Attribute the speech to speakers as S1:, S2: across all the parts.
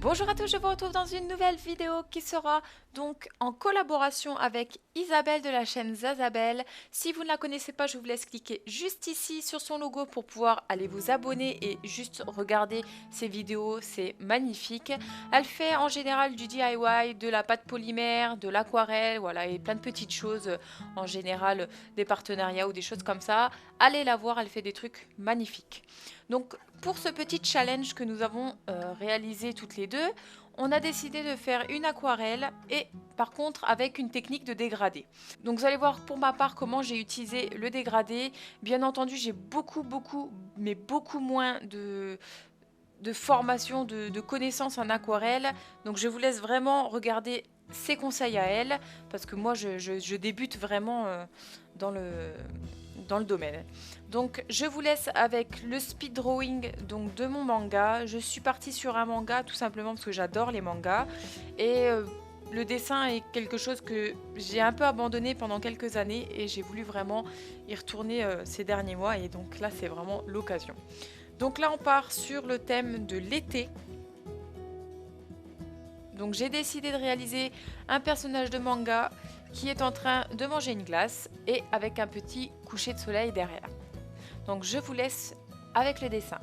S1: Bonjour à tous, je vous retrouve dans une nouvelle vidéo qui sera donc en collaboration avec Isabelle de la chaîne Zazabelle. Si vous ne la connaissez pas, je vous laisse cliquer juste ici sur son logo pour pouvoir aller vous abonner et juste regarder ses vidéos, c'est magnifique. Elle fait en général du DIY, de la pâte polymère, de l'aquarelle, voilà, et plein de petites choses, en général des partenariats ou des choses comme ça. Allez la voir, elle fait des trucs magnifiques. Donc pour ce petit challenge que nous avons réalisé toutes les deux, on a décidé de faire une aquarelle et par contre avec une technique de dégradé. Donc vous allez voir pour ma part comment j'ai utilisé le dégradé. Bien entendu j'ai beaucoup moins de formation, de connaissances en aquarelle. Donc je vous laisse vraiment regarder ses conseils à elle parce que moi je débute vraiment dans le domaine. Donc je vous laisse avec le speed drawing donc, de mon manga. Je suis partie sur un manga tout simplement parce que j'adore les mangas. Et le dessin est quelque chose que j'ai un peu abandonné pendant quelques années et j'ai voulu vraiment y retourner ces derniers mois. Et donc là c'est vraiment l'occasion. Donc là on part sur le thème de l'été. Donc j'ai décidé de réaliser un personnage de manga qui est en train de manger une glace et avec un petit coucher de soleil derrière. Donc je vous laisse avec le dessin.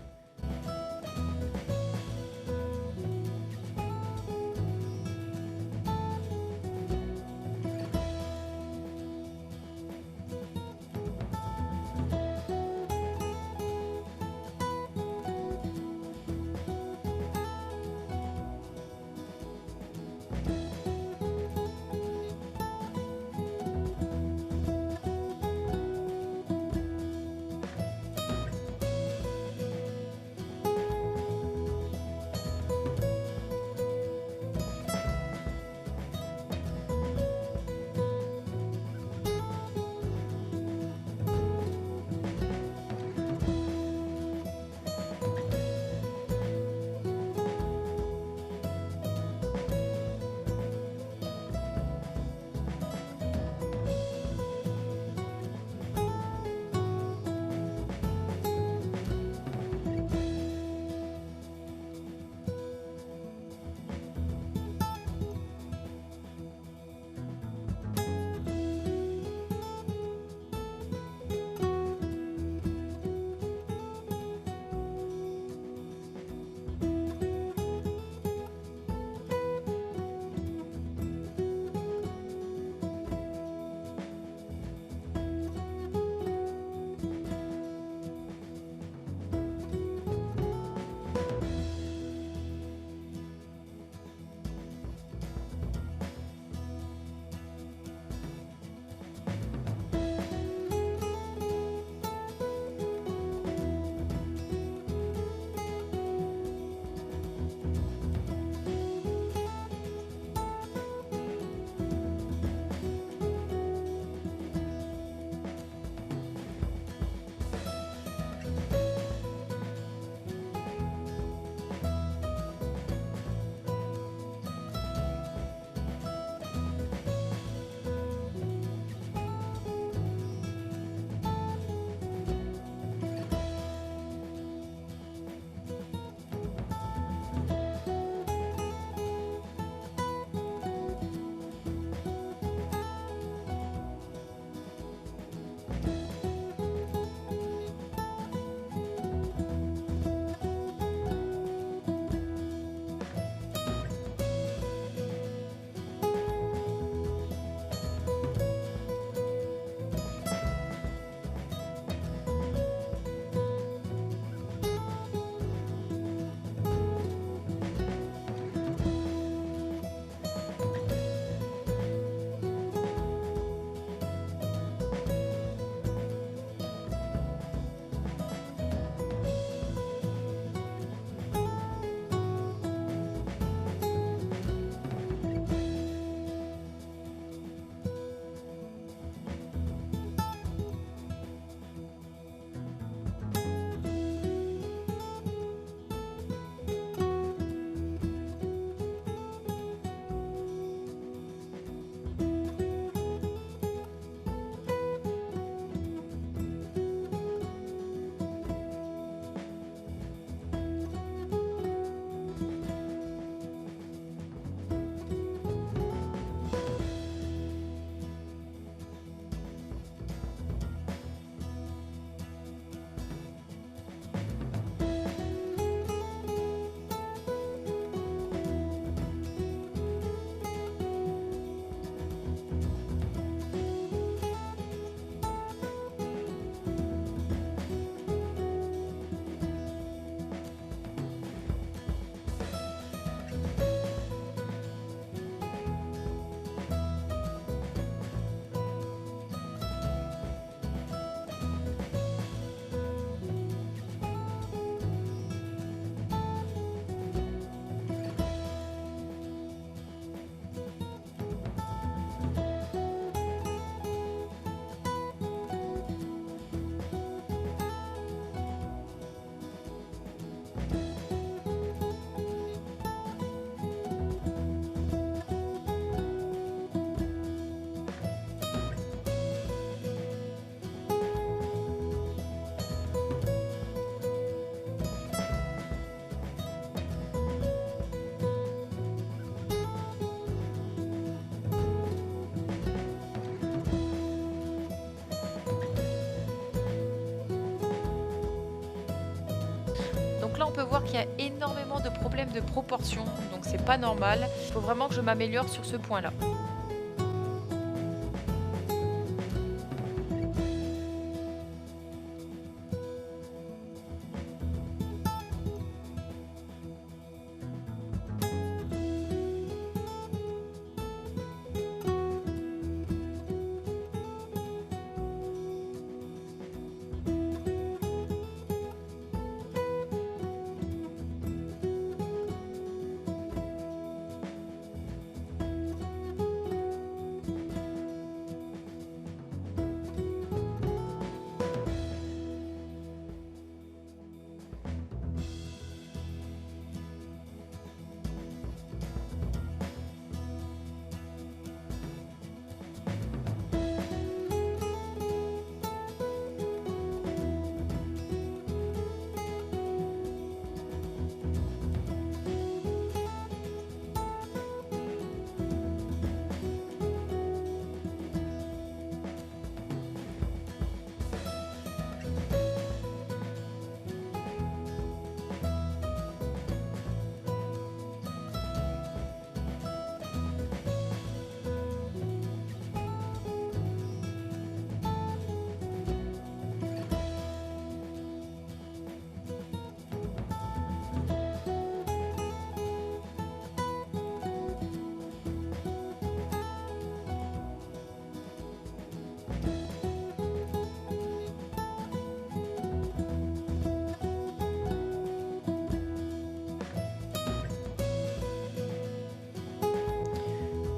S1: on peut voir qu'il y a énormément de problèmes de proportion, donc c'est pas normal. Il faut vraiment que je m'améliore sur ce point-là.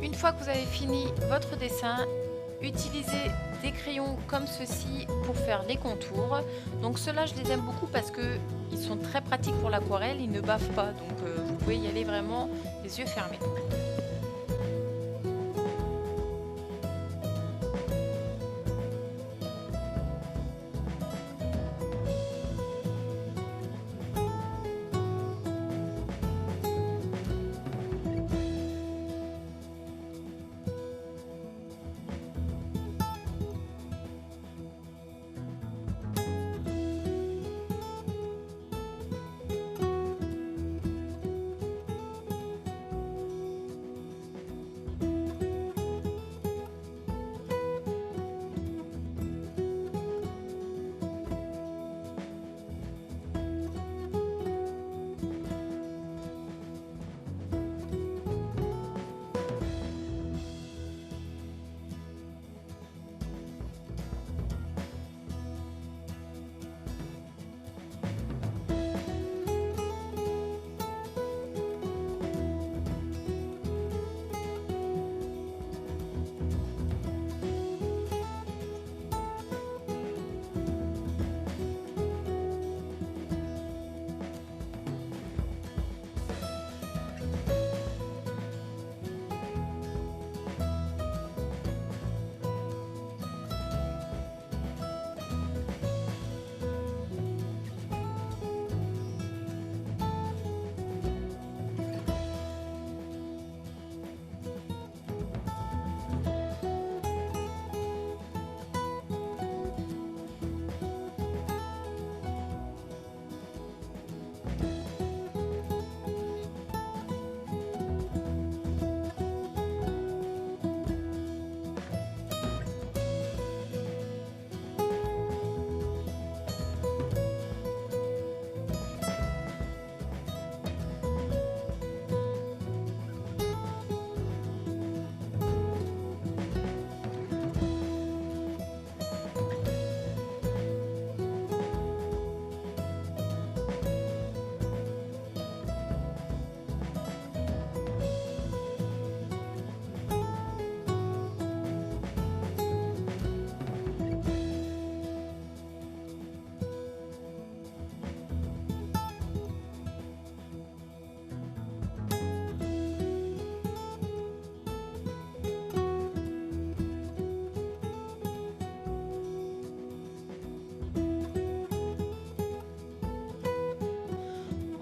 S1: Une fois que vous avez fini votre dessin, utilisez des crayons comme ceci pour faire les contours. Donc ceux-là, je les aime beaucoup parce que ils sont très pratiques pour l'aquarelle, ils ne bavent pas, donc vous pouvez y aller vraiment les yeux fermés.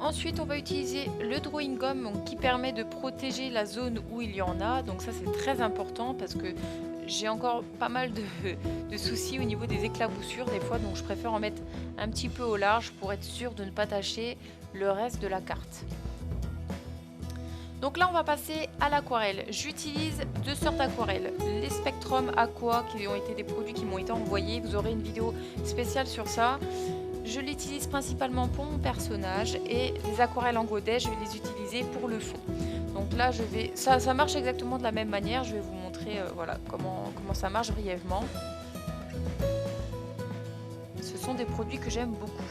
S1: Ensuite, on va utiliser le drawing gum donc, qui permet de protéger la zone où il y en a. Donc ça, c'est très important parce que j'ai encore pas mal de soucis au niveau des éclaboussures des fois. Donc je préfère en mettre un petit peu au large pour être sûr de ne pas tacher le reste de la carte. Donc là on va passer à l'aquarelle. J'utilise deux sortes d'aquarelles. Les Spectrum Aqua qui ont été des produits qui m'ont été envoyés. Vous aurez une vidéo spéciale sur ça. Je l'utilise principalement pour mon personnage et les aquarelles en godet, je vais les utiliser pour le fond. Donc là je vais, ça marche exactement de la même manière. Je vais vous montrer voilà, comment ça marche brièvement. Ce sont des produits que j'aime beaucoup.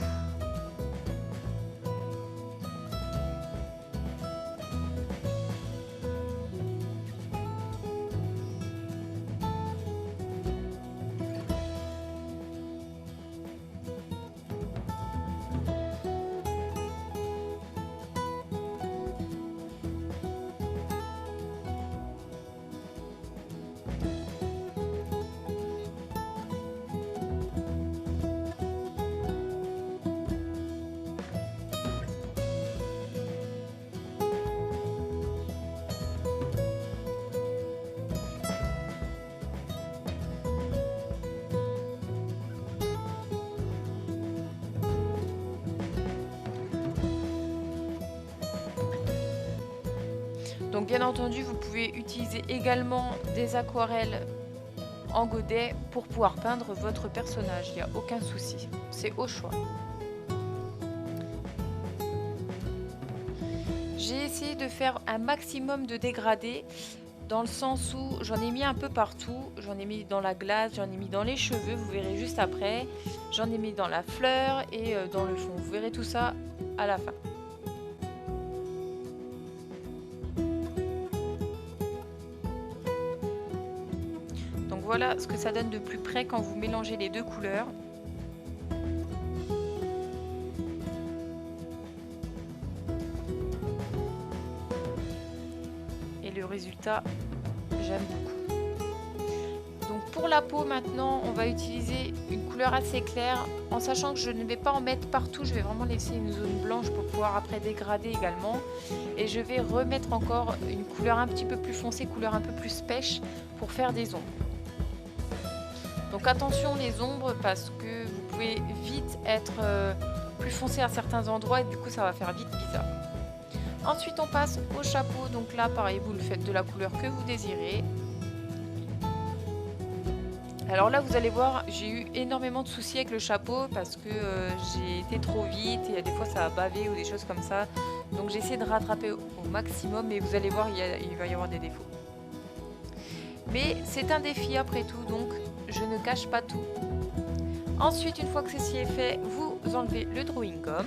S1: Donc bien entendu, vous pouvez utiliser également des aquarelles en godet pour pouvoir peindre votre personnage. Il n'y a aucun souci, c'est au choix. J'ai essayé de faire un maximum de dégradés dans le sens où j'en ai mis un peu partout. J'en ai mis dans la glace, j'en ai mis dans les cheveux, vous verrez juste après. J'en ai mis dans la fleur et dans le fond. Vous verrez tout ça à la fin. Voilà ce que ça donne de plus près quand vous mélangez les deux couleurs. Et le résultat, j'aime beaucoup. Donc pour la peau maintenant, on va utiliser une couleur assez claire, en sachant que je ne vais pas en mettre partout, je vais vraiment laisser une zone blanche pour pouvoir après dégrader également. Et je vais remettre encore une couleur un petit peu plus foncée, couleur un peu plus pêche pour faire des ombres. Donc attention les ombres parce que vous pouvez vite être plus foncé à certains endroits et du coup ça va faire vite bizarre. Ensuite on passe au chapeau, donc là pareil vous le faites de la couleur que vous désirez. Alors là vous allez voir, j'ai eu énormément de soucis avec le chapeau parce que j'ai été trop vite et des fois ça a bavé ou des choses comme ça. Donc j'ai essayé de rattraper au maximum mais vous allez voir il va y avoir des défauts. Mais c'est un défi après tout, donc je ne cache pas tout. Ensuite, une fois que ceci est fait, vous enlevez le drawing gum.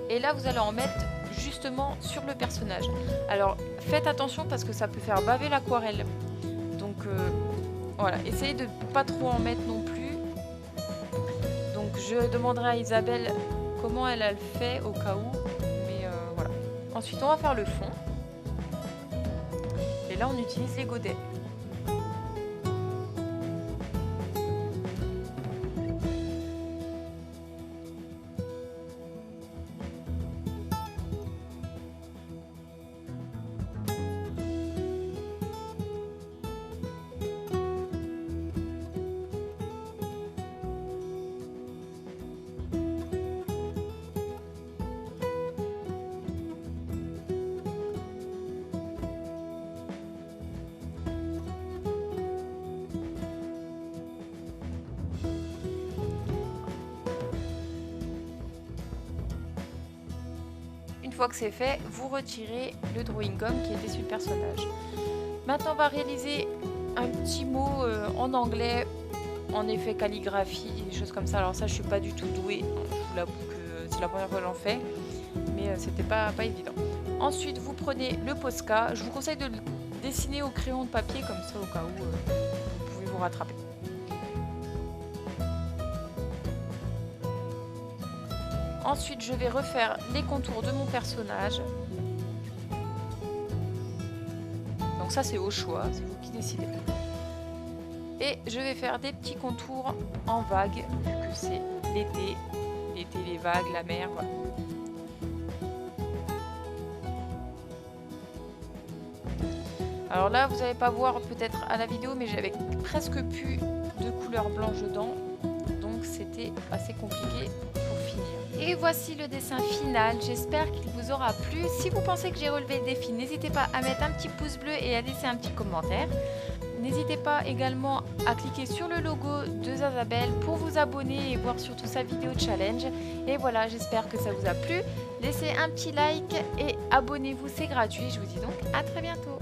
S1: Et là, vous allez en mettre justement sur le personnage. Alors, faites attention parce que ça peut faire baver l'aquarelle. Donc, voilà, essayez de ne pas trop en mettre non plus. Donc, je demanderai à Isabelle comment elle a le fait au cas où. Voilà. Ensuite, on va faire le fond. Et là, on utilise les godets. Une fois que c'est fait, vous retirez le drawing gum qui était sur le personnage. Maintenant, on va réaliser un petit mot en anglais, en effet calligraphie, des choses comme ça. Alors ça, je suis pas du tout douée. Je vous l'avoue que c'est la première fois que j'en fais, mais c'était pas évident. Ensuite, vous prenez le Posca. Je vous conseille de le dessiner au crayon de papier, comme ça, au cas où vous pouvez vous rattraper. Ensuite, je vais refaire les contours de mon personnage. Donc ça, c'est au choix, c'est vous qui décidez. Et je vais faire des petits contours en vagues, vu que c'est l'été. L'été, les vagues, la mer, voilà. Alors là, vous n'allez pas voir peut-être à la vidéo, mais j'avais presque plus de couleurs couleur blanche dedans. Donc c'était assez compliqué pour finir. Et voici le dessin final, j'espère qu'il vous aura plu. Si vous pensez que j'ai relevé le défi, n'hésitez pas à mettre un petit pouce bleu et à laisser un petit commentaire. N'hésitez pas également à cliquer sur le logo de Zazabel pour vous abonner et voir surtout sa vidéo challenge. Et voilà, j'espère que ça vous a plu. Laissez un petit like et abonnez-vous, c'est gratuit. Je vous dis donc à très bientôt.